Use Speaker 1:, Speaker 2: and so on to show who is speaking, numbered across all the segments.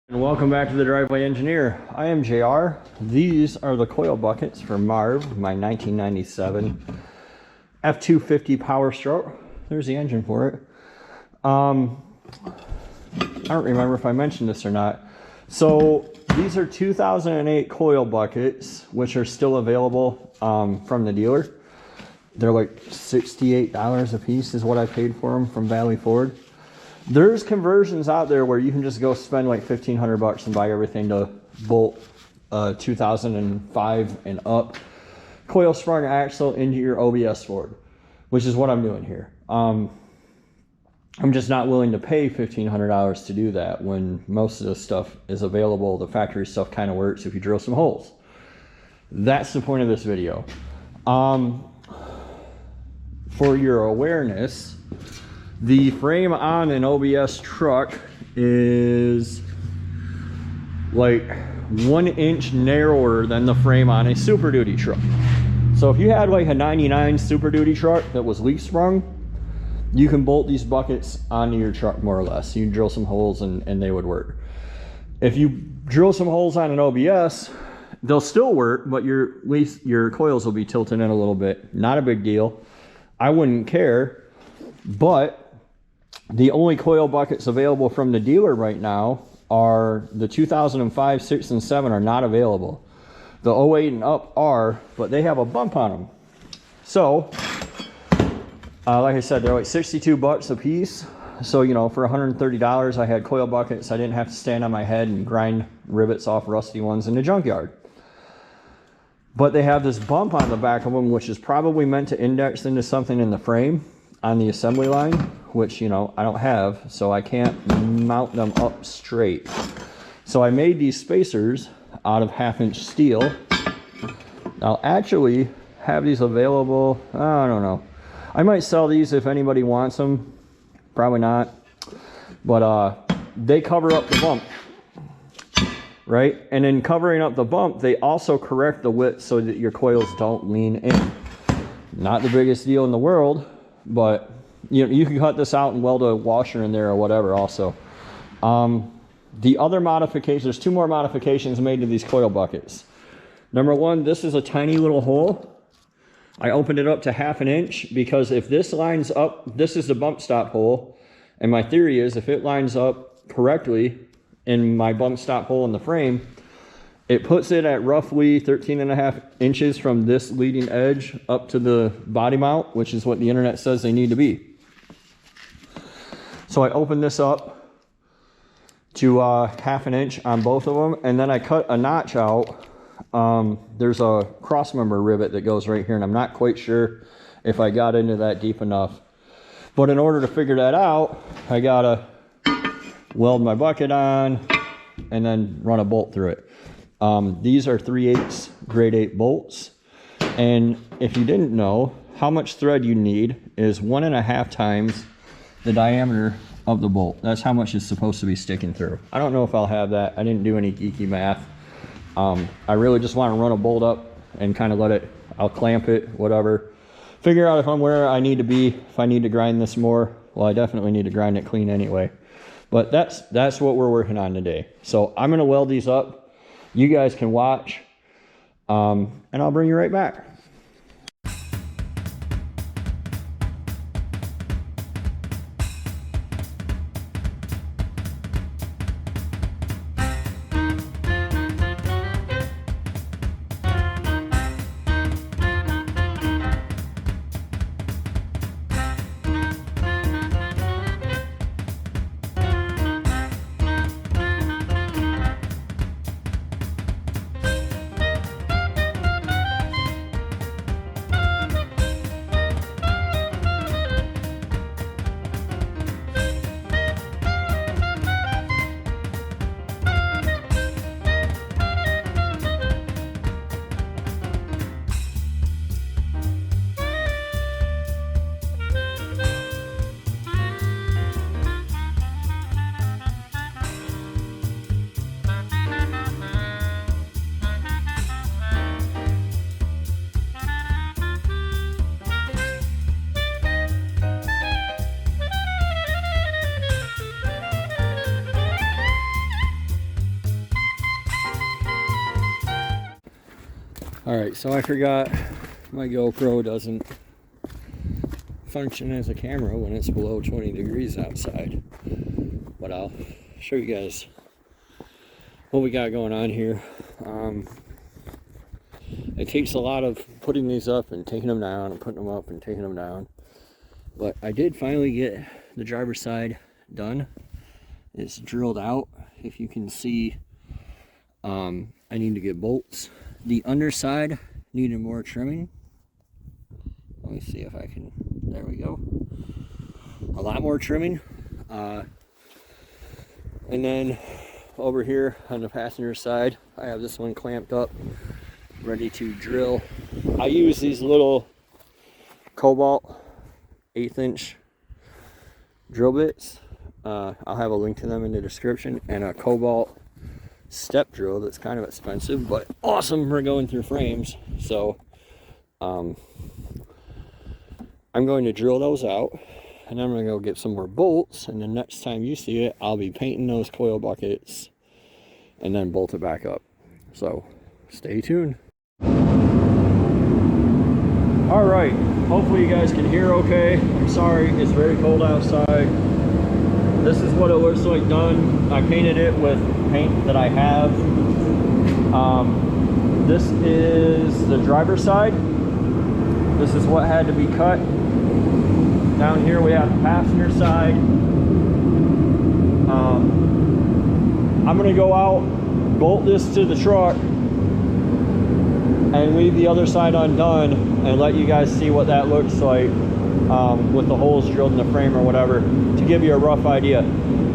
Speaker 1: And welcome back to the Driveway Engineer. I am JR. These are the coil buckets for Marv, my 1997 F-250 Powerstroke. There's the engine for it. I don't remember if I mentioned this or not. So these are 2008 coil buckets, which are still available from the dealer. They're like $68 a piece is what I paid for them from Valley Ford. There's conversions out there where you can just go spend like $1,500 and buy everything to bolt 2005 and up coil sprung axle into your OBS Ford, which is what I'm doing here. I'm just not willing to pay $1,500 to do that when most of this stuff is available. The factory stuff kind of works if you drill some holes. That's the point of this video. For your awareness, the frame on an OBS truck is like 1 inch narrower than the frame on a Super Duty truck. So if you had like a 99 Super Duty truck that was leaf sprung, you can bolt these buckets onto your truck more or less. You can drill some holes and they would work. If you drill some holes on an OBS, they'll still work, but your coils will be tilted in a little bit. Not a big deal. I wouldn't care, but the only coil buckets available from the dealer right now are the 2005, 6, and 7 are not available. The 08 and up are, but they have a bump on them. So, like I said, they're like 62 bucks a piece. So, you know, for $130, I had coil buckets. I didn't have to stand on my head and grind rivets off rusty ones in the junkyard. But they have this bump on the back of them, which is probably meant to index into something in the frame on the assembly line, which, you know, I don't have, so I can't mount them up straight. So I made these spacers out of 1/2 inch steel. I'll actually have these available. I don't know. I might sell these if anybody wants them. Probably not. But they cover up the bump, right? And in covering up the bump, they also correct the width so that your coils don't lean in. Not the biggest deal in the world, but you know, you can cut this out and weld a washer in there or whatever also. The other modifications, there's 2 more modifications made to these coil buckets. Number 1, this is a tiny little hole. I opened it up to 1/2 inch because if this lines up, this is the bump stop hole. And my theory is if it lines up correctly in my bump stop hole in the frame, it puts it at roughly 13.5 inches from this leading edge up to the body mount, which is what the internet says they need to be. So I opened this up to 1/2 inch on both of them, and then I cut a notch out. There's a cross member rivet that goes right here, and I'm not quite sure if I got into that deep enough. But in order to figure that out, I gotta weld my bucket on and then run a bolt through it. These are 3/8 grade 8 bolts, and if you didn't know, how much thread you need is 1.5 times the diameter of the bolt. That's how much is supposed to be sticking through. I don't know if I'll have that. I didn't do any geeky math. I really just want to run a bolt up and kind of I'll clamp it, whatever. Figure out if I'm where I need to be. If I need to grind this more, well, I definitely need to grind it clean anyway. But that's what we're working on today. So I'm going to weld these up. You guys can watch, and I'll bring you right back. Alright, so I forgot my GoPro doesn't function as a camera when it's below 20 degrees outside. But I'll show you guys what we got going on here. It takes a lot of putting these up and taking them down and putting them up and taking them down. But I did finally get the driver's side done. It's drilled out. If you can see, I need to get bolts. The underside needed more trimming. Let me see if I can, there we go. A lot more trimming. And then over here on the passenger side, I have this one clamped up, ready to drill. I use these little Cobalt 1/8" drill bits. I'll have a link to them in the description, and a Cobalt step drill that's kind of expensive but awesome for going through frames. So I'm going to drill those out, and I'm going to go get some more bolts, and the next time you see it, I'll be painting those coil buckets and then bolt it back up. So stay tuned. All right, hopefully you guys can hear okay. I'm sorry, it's very cold outside. This is what it looks like done. I painted it with paint that I have. This is the driver's side. This is what had to be cut. Down here we have the passenger side. I'm gonna go out, bolt this to the truck, and leave the other side undone and let you guys see what that looks like with the holes drilled in the frame or whatever, to give you a rough idea.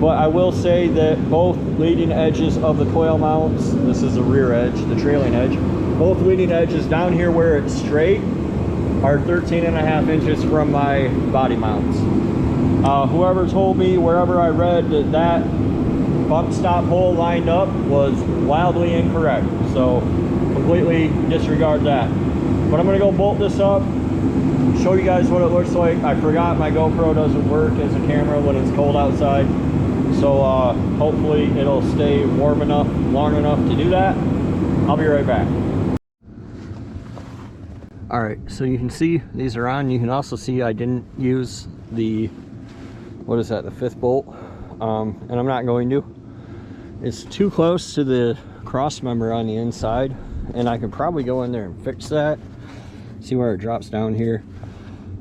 Speaker 1: But I will say that both leading edges of the coil mounts, this is the rear edge, the trailing edge, both leading edges down here where it's straight are 13.5 inches from my body mounts. Whoever told me, wherever I read that that bump stop hole lined up, was wildly incorrect. So completely disregard that. But I'm gonna go bolt this up, show you guys what it looks like. I forgot my GoPro doesn't work as a camera when it's cold outside. So hopefully it'll stay warm enough, long enough to do that. I'll be right back. All right, so you can see these are on. You can also see I didn't use the, what is that, the 5th bolt, and I'm not going to. It's too close to the cross member on the inside, and I could probably go in there and fix that. See where it drops down here.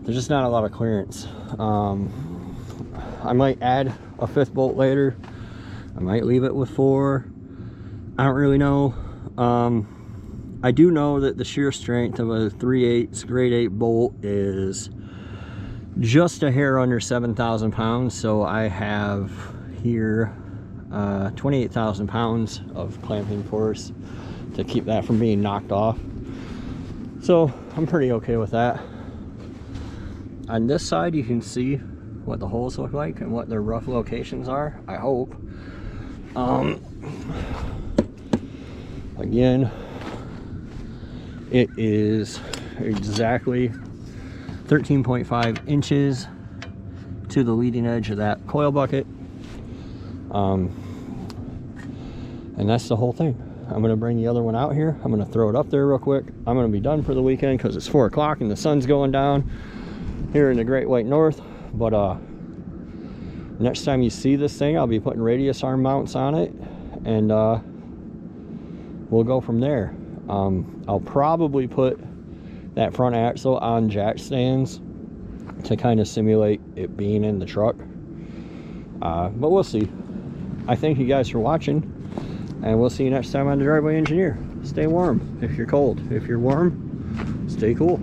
Speaker 1: There's just not a lot of clearance. I might add a 5th bolt later. I might leave it with 4. I don't really know. I do know that the shear strength of a 3/8 grade 8 bolt is just a hair under 7,000 pounds. So I have here 28,000 pounds of clamping force to keep that from being knocked off. So I'm pretty okay with that. On this side, you can see what the holes look like and what their rough locations are, I hope. Again, it is exactly 13.5 inches to the leading edge of that coil bucket. And that's the whole thing. I'm going to bring the other one out here. I'm going to throw it up there real quick. I'm going to be done for the weekend because it's 4 o'clock and the sun's going down here in the Great White North. But next time you see this thing, I'll be putting radius arm mounts on it, and we'll go from there. I'll probably put that front axle on jack stands to kind of simulate it being in the truck, but we'll see. I thank you guys for watching, and we'll see you next time on the Driveway Engineer. Stay warm if you're cold. If you're warm, stay cool.